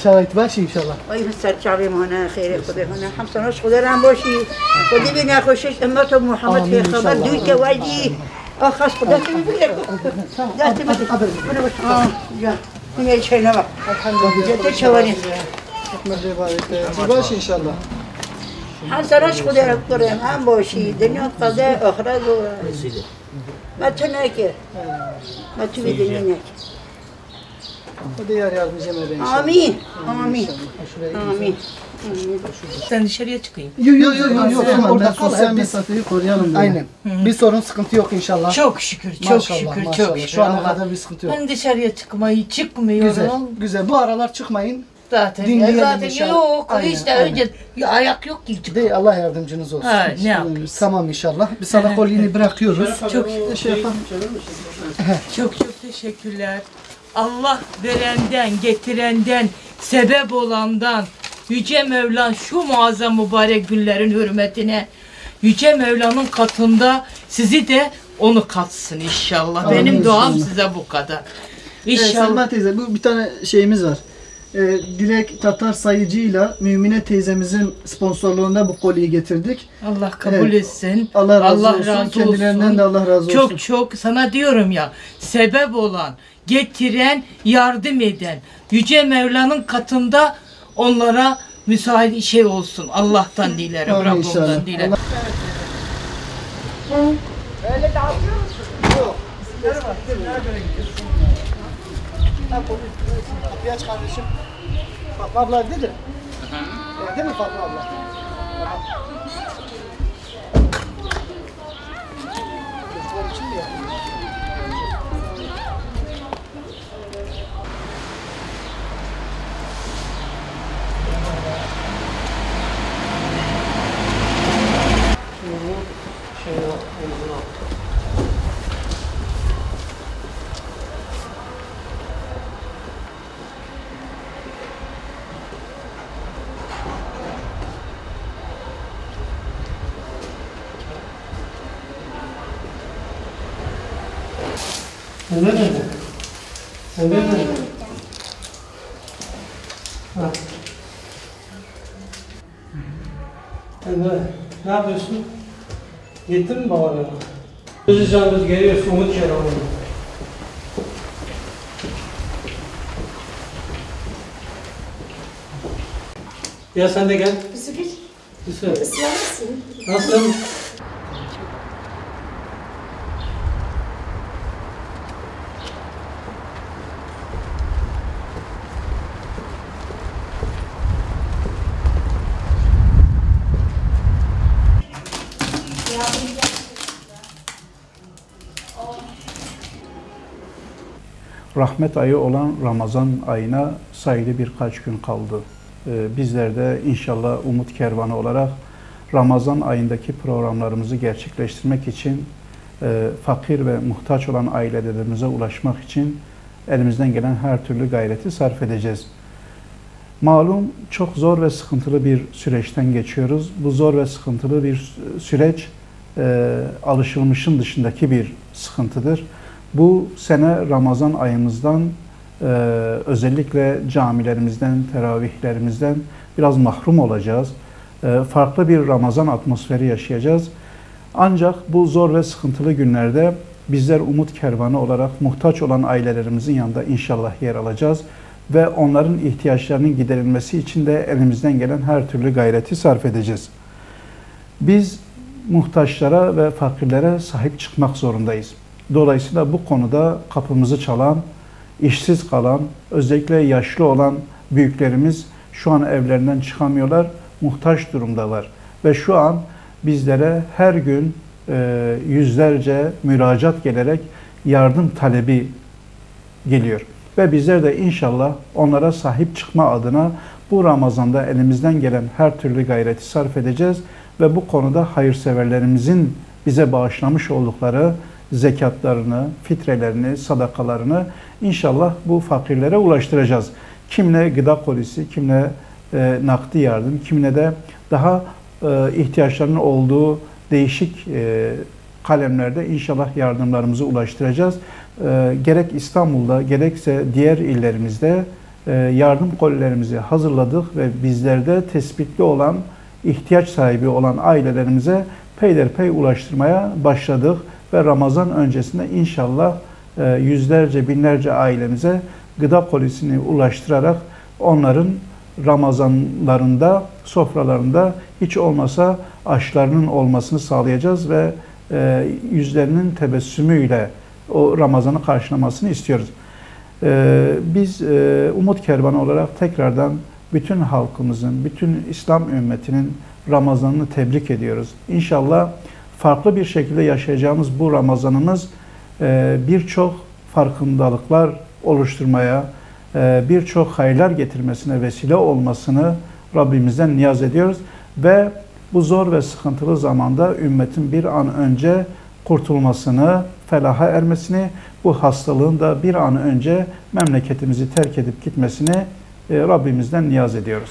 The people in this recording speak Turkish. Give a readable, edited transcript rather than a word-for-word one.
شرایط باشی انشالله. وای مستر شعبی مهنا خیره خدا هنا حمصناش خدا رحم باشی خودی بی نخوشش امت محمد في خبر دوی که وجی آخاش خدا تمی بگیر دستی بگیر برو باش جا میگه چه نبا الحمدلله تو چواری باشی انشالله. حمصناش خدا رحم هم باشی دنیا قضا آخرت و ما تو نکه ما تو بی دنیا نکه خدا yar yardımcı ede. Amin. Amin. Amin. Sen dışarıya çıkayım. Yok. Orada sosyal mesafeyi koruyalım diye. Aynen. Bir sorun sıkıntı yok inşallah. Çok şükür, çok Maşallah, şükür, maşallah. çok şükür. Şu ana kadar bir sıkıntı yok. Ben dışarıya çıkmıyorum. Güzel. Bu aralar çıkmayın. Zaten Dinleyelim inşallah. yok. Aynen, İşte aynen. önce ayak yok ki çık. Değil, Allah yardımcınız olsun. Ha, ne yapayım? Tamam inşallah. Biz sana kolyeni bırakıyoruz. Çok teşekkürler. Allah verenden, getirenden, sebep olandan, Yüce Mevla şu muazzam mübarek günlerin hürmetine, Yüce Mevla'nın katında sizi de onu katsın inşallah. Amin. Benim duam size bu kadar. İnşallah. Selma teyze, bu bir tane şeyimiz var. Dilek Tatar sayıcıyla Mümine teyzemizin sponsorluğunda bu kolyeyi getirdik. Allah kabul etsin. Allah razı olsun. razı Kendilerinden de Allah razı olsun. Çok sana diyorum ya, sebep olan, getiren, yardım eden, Yüce Mevla'nın katında onlara müsaade şey olsun. Allah'tan dilerim, Rabbimden dilerim. Öyle dağıtıyor musun? Yok. Nereye bak? Nereye gidiyorsun? Kapıyı aç kardeşim. Fatma abla dedi. Değil mi Fatma abla? Ömer nerede? Ömer nerede? Ha. Ömer, ne yapıyorsun? Gittin mi babana? Gözü canımız geliyorsun, umut çağıralım. Ya sen de gel. Güzel. Nasılsın? Rahmet ayı olan Ramazan ayına sayılı birkaç gün kaldı. Bizler de inşallah Umut Kervanı olarak Ramazan ayındaki programlarımızı gerçekleştirmek için fakir ve muhtaç olan ailelerimize ulaşmak için elimizden gelen her türlü gayreti sarf edeceğiz. Malum çok zor ve sıkıntılı bir süreçten geçiyoruz. Bu zor ve sıkıntılı bir süreç alışılmışın dışındaki bir sıkıntıdır. Bu sene Ramazan ayımızdan özellikle camilerimizden, teravihlerimizden biraz mahrum olacağız. Farklı bir Ramazan atmosferi yaşayacağız. Ancak bu zor ve sıkıntılı günlerde bizler Umut Kervanı olarak muhtaç olan ailelerimizin yanında inşallah yer alacağız. Ve onların ihtiyaçlarının giderilmesi için de elimizden gelen her türlü gayreti sarf edeceğiz. Biz muhtaçlara ve fakirlere sahip çıkmak zorundayız. Dolayısıyla bu konuda kapımızı çalan, işsiz kalan, özellikle yaşlı olan büyüklerimiz şu an evlerinden çıkamıyorlar, muhtaç durumdalar. Ve şu an bizlere her gün yüzlerce müracaat gelerek yardım talebi geliyor. Ve bizler de inşallah onlara sahip çıkma adına bu Ramazan'da elimizden gelen her türlü gayreti sarf edeceğiz. Ve bu konuda hayırseverlerimizin bize bağışlamış oldukları zekatlarını, fitrelerini, sadakalarını inşallah bu fakirlere ulaştıracağız. Kimine gıda kolisi, kimine nakdi yardım, kimine de daha ihtiyaçlarının olduğu değişik kalemlerde inşallah yardımlarımızı ulaştıracağız. Gerek İstanbul'da gerekse diğer illerimizde yardım kolilerimizi hazırladık ve bizlerde tespitli olan, ihtiyaç sahibi olan ailelerimize peyderpey ulaştırmaya başladık ve Ramazan öncesinde inşallah yüzlerce, binlerce ailemize gıda kolisini ulaştırarak onların Ramazanlarında, sofralarında hiç olmasa aşlarının olmasını sağlayacağız ve yüzlerinin tebessümüyle o Ramazan'ı karşılamasını istiyoruz. Biz Umut Kervanı olarak tekrardan bütün halkımızın, bütün İslam ümmetinin Ramazan'ını tebrik ediyoruz. İnşallah farklı bir şekilde yaşayacağımız bu Ramazan'ımız birçok farkındalıklar oluşturmaya, birçok hayırlar getirmesine vesile olmasını Rabbimizden niyaz ediyoruz. Ve bu zor ve sıkıntılı zamanda ümmetin bir an önce kurtulmasını, felaha ermesini, bu hastalığın da bir an önce memleketimizi terk edip gitmesini Rabbimizden niyaz ediyoruz.